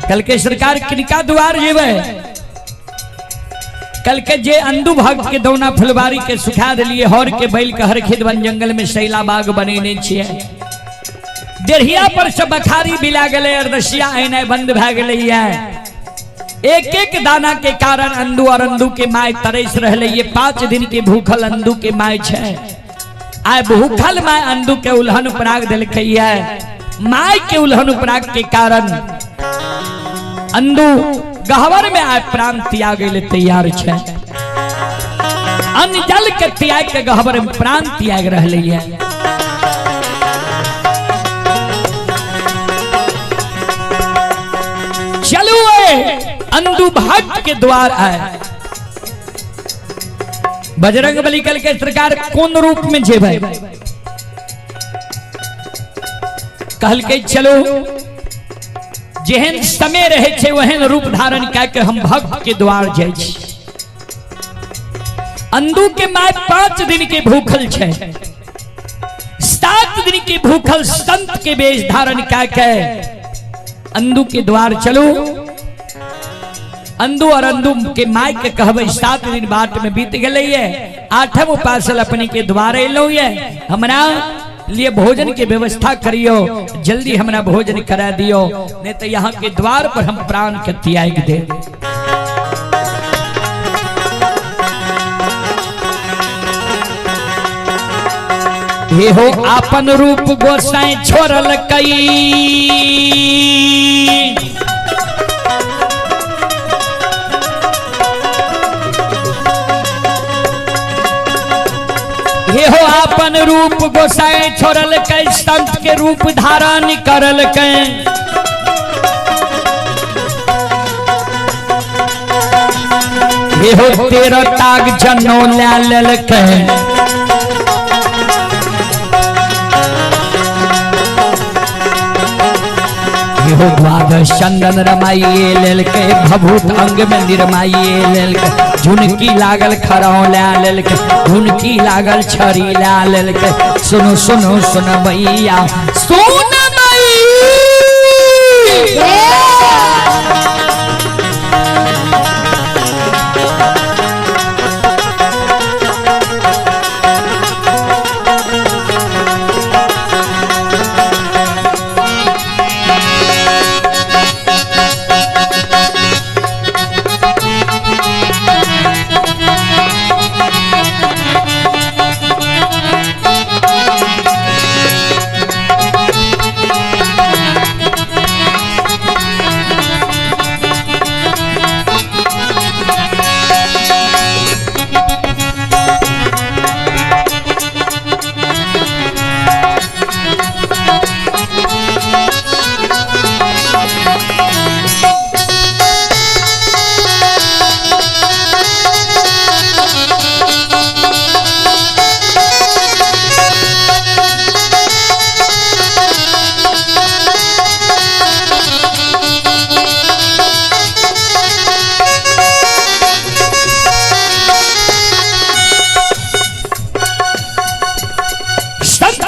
कल के सरकार किनका द्वार जेबे कल के जे अंधु भक्त के दौना फुलवारी के सुखा दिलिए हर के बैल के हर खेत वन जंगल में शैला बाग बनेने छिए देढ़िया पर से बखारी बिला गले अरदसिया आईने बंद भ गले एक एक दाना के कारण अंधु और अंधु के माय तरस रहले ये 5 दिन के भूखल अंधु के माय छे आय भूखल माय अंधु के उल्हन पराग दिलकै माय के उल्हन पराग के कारण अंधु गहवर में आय प्राण त्यागे ले तैयार छे अन्न जल के त्याग के गहवर में प्राण त्याग रहले है चलो अंधु भक्त के द्वार आए बजरंग बली कल के सरकार कौन रूप में जेबे कहल के चलो जेहन समय रहे छे वहन रूप धारण करके हम भक्त के द्वार जाय छी अंधु के माय 5 दिन के भूखल छे 7 दिन के भूखल संत के वेश धारण करके अंधु के द्वार चलो अंधु और अंधु के माय के कहबे 7 दिन बाट में बीत गए 8वें उपासल अपने के द्वार एलो हमरा लिए भोजन के व्यवस्था करियो जल्दी हमरा भोजन करा दियो नहीं तो यहाँ के द्वार पर हम प्राण के त्याग दे हे हो आपन रूप गोसाई छोड़ल कई हे हो आपन रूप गोसाई छोड़ल के संत के रूप धारण करल के हे हो 13 ताग जनो ला लेल के हे हो द्वादश चंदन रमाइए लेल के भभूत अंग में निर्माइए लेल के झुनकी लागल खरौला लेल के झुनकी लागल छरी ला लेल के सुनो सुनो सुन मैया सुन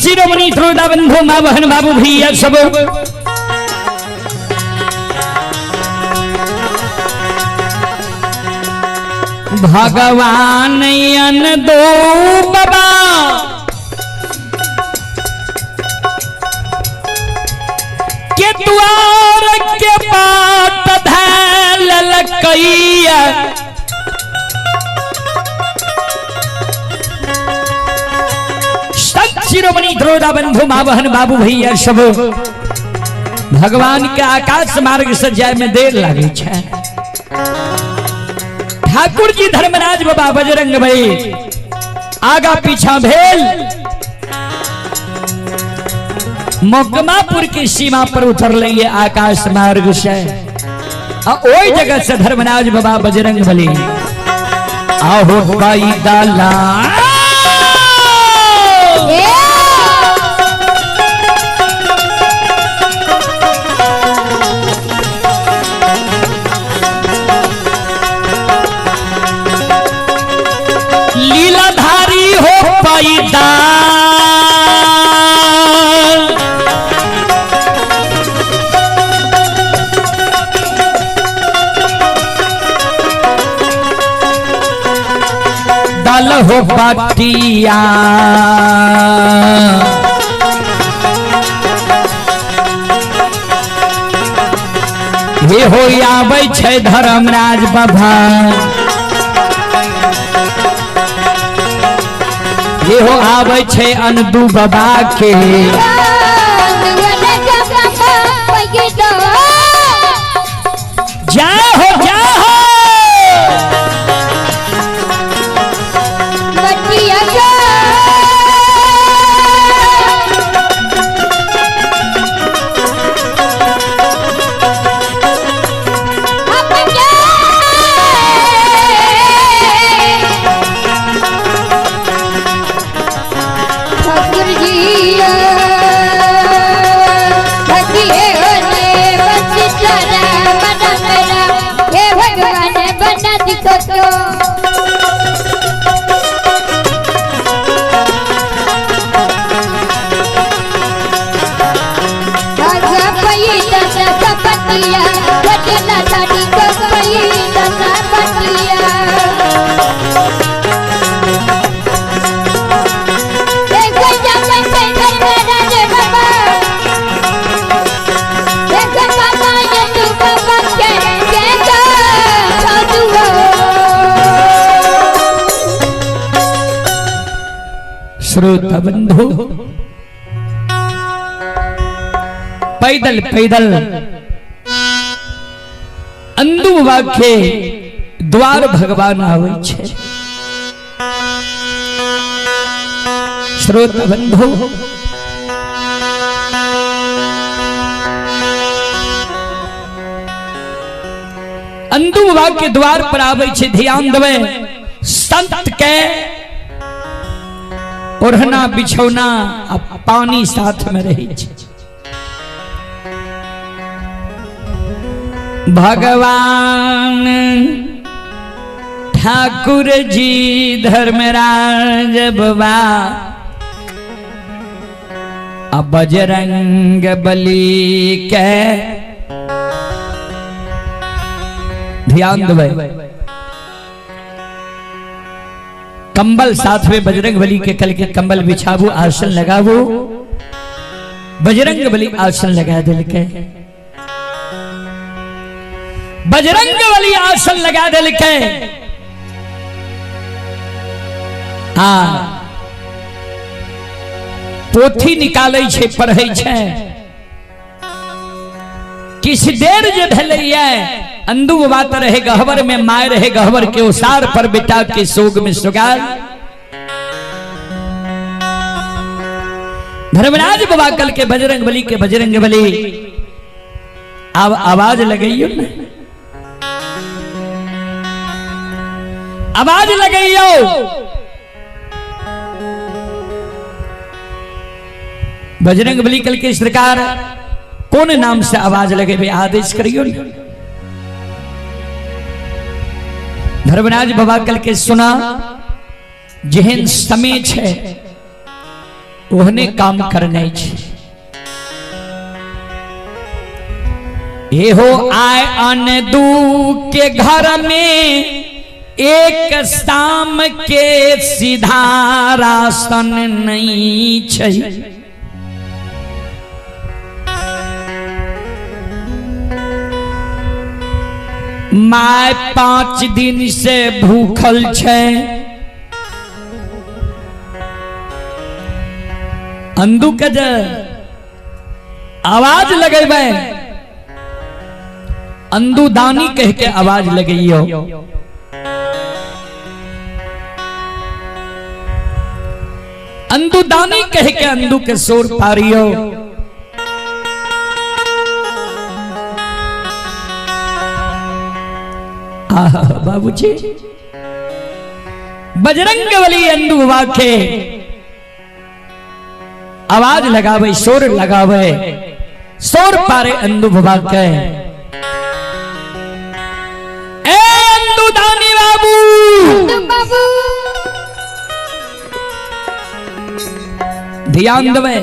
शिरोमणि श्रोता बंधु माँ बहन बाबू भैया सब भगवान अन दो बाबा के द्वार के पात धैल कैया शिरोमणि श्रोता बंधु माँ बहन बाबू भैया सब भगवान के आकाश मार्ग से जाय में देर लगे छे ठाकुर जी धर्मराज बाबा बजरंग भाई आगा पीछा भेल मोगमापुर की सीमा पर उतर लिए आकाश मार्ग से ओई जगह से धर्मराज बाबा बजरंग बली आहो भाई दाला लीलाधारी हो पैदा टूटल हो पटिया हे हो आबै छै धर्मराज बाबा हे हो आबै छै अनदू बाबा के जाहो जाहो श्रोता बंधु पैदल पैदल अंदु बाबा के द्वार भगवान आवे छे। श्रोता बंधु अंदु बाबा के द्वार पर आवे छे। ध्यान देवे संत के ओढ़ना बिछौना पानी साथ में रही छे। भगवान ठाकुर जी धर्मराज बाबा अब बजरंग बली के ध्यान देवे कंबल साथ में बजरंग बली के कल के कंबल बिछाबू आसन लगाबू। बजरंग बली आसन लगा दिल के बजरंग बली आसन लगा दिल के हाँ पोथी निकाले छे पढ़े छे। किस देर जे भेलैया अंदू बात रहे गहवर में माय रहे गहवर के ओसार पर बेटा के सोग में सुगार। धर्मराज बाबा कल के बजरंग बली के बजरंग बली अब आवाज लगाइयो ना आवाज लगाइयो। बजरंग बली कल के सरकार कौन नाम से आवाज लगे आदेश करियो ना। धर्मराज बाबा कल के सुना जेहन समय छे ओहने काम करने छे। ये हो आय अनदू के घर में एक शाम के सीधा राशन नहीं छे। माय 5 दिन से भूखल छे। अंदू के आवाज लगेबे अंदू दानी कह के आवाज लगइयो। अंदू दानी कह के अंदू के शोर पारियो। बाबूजी बजरंग बली अंदू बाबा के आवाज लगावे शोर लगावे शोर पारे अंदू बाबा के। ए अंदू दानी बाबू ध्यान देवे।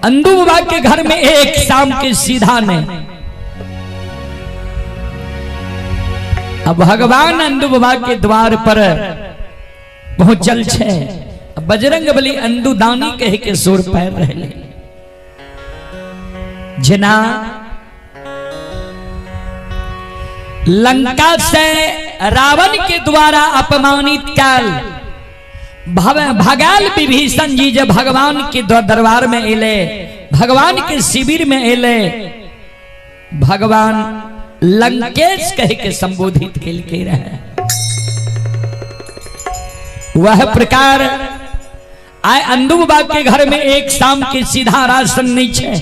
अंदू बाबा के घर में एक शाम के सीधा ने अब भगवान अंदु बाबा के द्वार पर पहुंचल छे। बजरंग बली अंदु दानी कह के सुर पैर रहले जना लंका से रावण के द्वारा अपमानित काल भगाल विभीषण जी जब भगवान के दरबार में एले, भगवान के शिविर में एले, भगवान लंकेश कह के संबोधित के रहे। वह प्रकार आय अंदु बाबा के घर में एक शाम के सीधा राशन नहीं छे।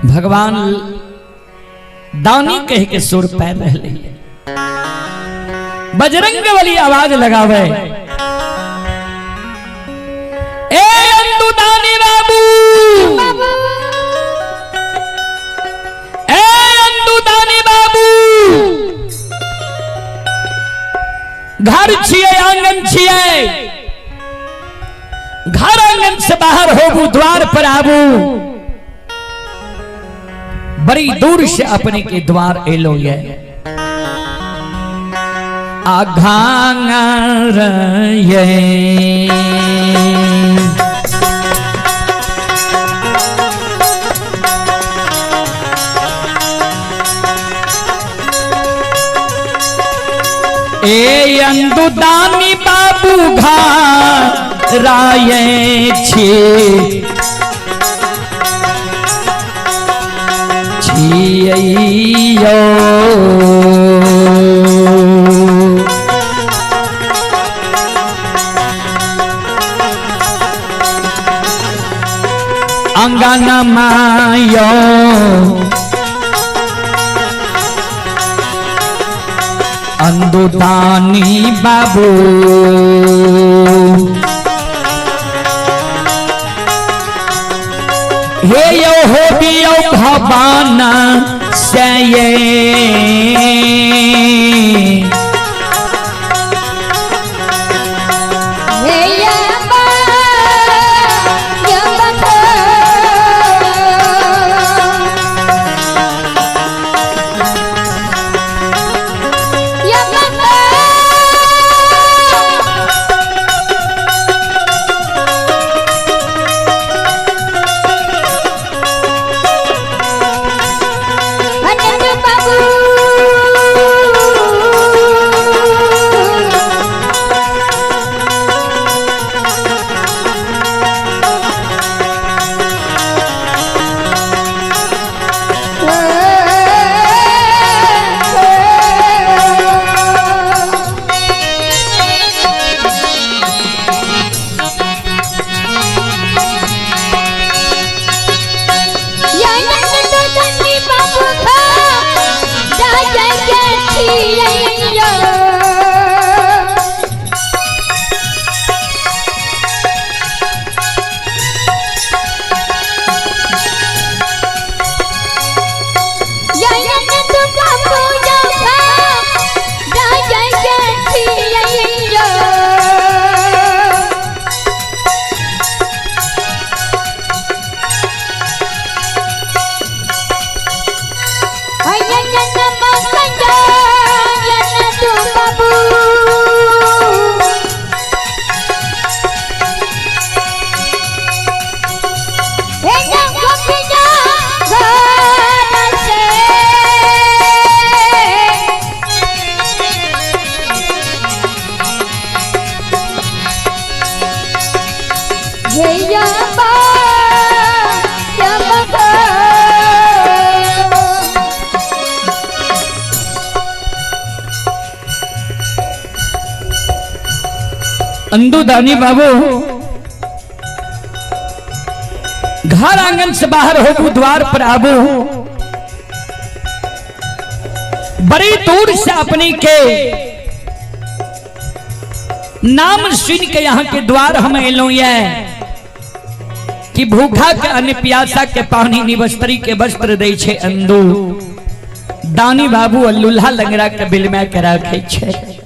भगवान दानी कह के सुर पैर रहले। बजरंग बली आवाज लगावे, ए अंदु दानी बाबू, ए अंदु दानी बाबू, घर छिए आंगन छिए, घर आंगन से बाहर होबू, द्वार पर आबू। बड़ी दूर से अपने के द्वार एलो ये आघांगर ये ए अंदु दानी बाबू घाराये छे छियो अंगन मायो अंदु दानी बाबू हे यो हो दियो भवान से ये अंदु दानी बाबू घर आंगन से बाहर होबू, द्वार पर आबू। बड़ी दूर से अपने के नाम सुन के यहाँ के द्वार हम एलो ये कि भूखा के अन्न प्यासा के पानी निवस्त्री के वस्त्र दे छे। अंदु दानी बाबू लूल्हा लंगड़ा के बिल में करा खे छे।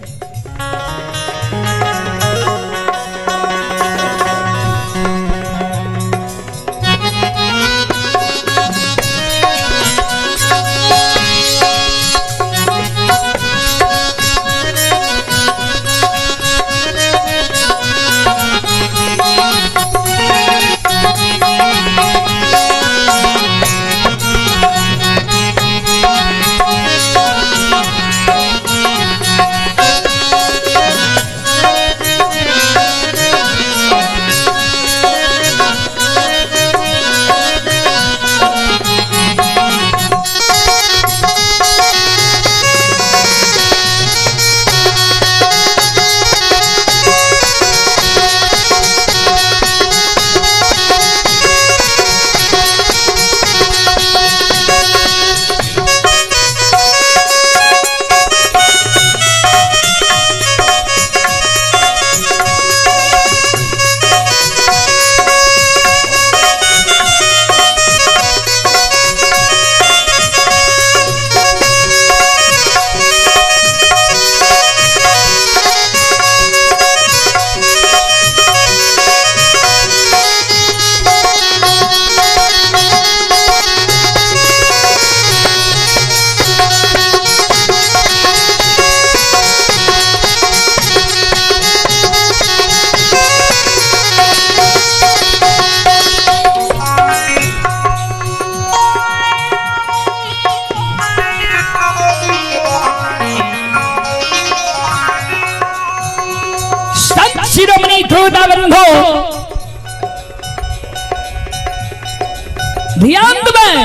ध्यान दें।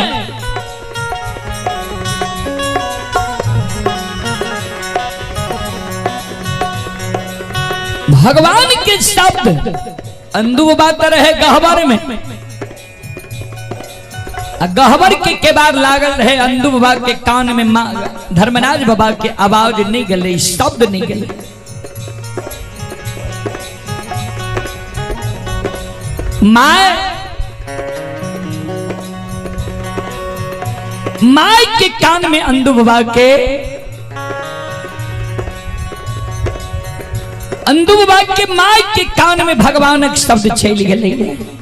भगवान के शब्द अंधु बात रहे गहबर में, गहबर के बार लागल रहे अंधु बाबा के कान में धर्मराज बाबा के आवाज नहीं गले, शब्द नहीं गले। माय के कान में अंधु बाबा के माय के कान में भगवान के शब्द चल गए।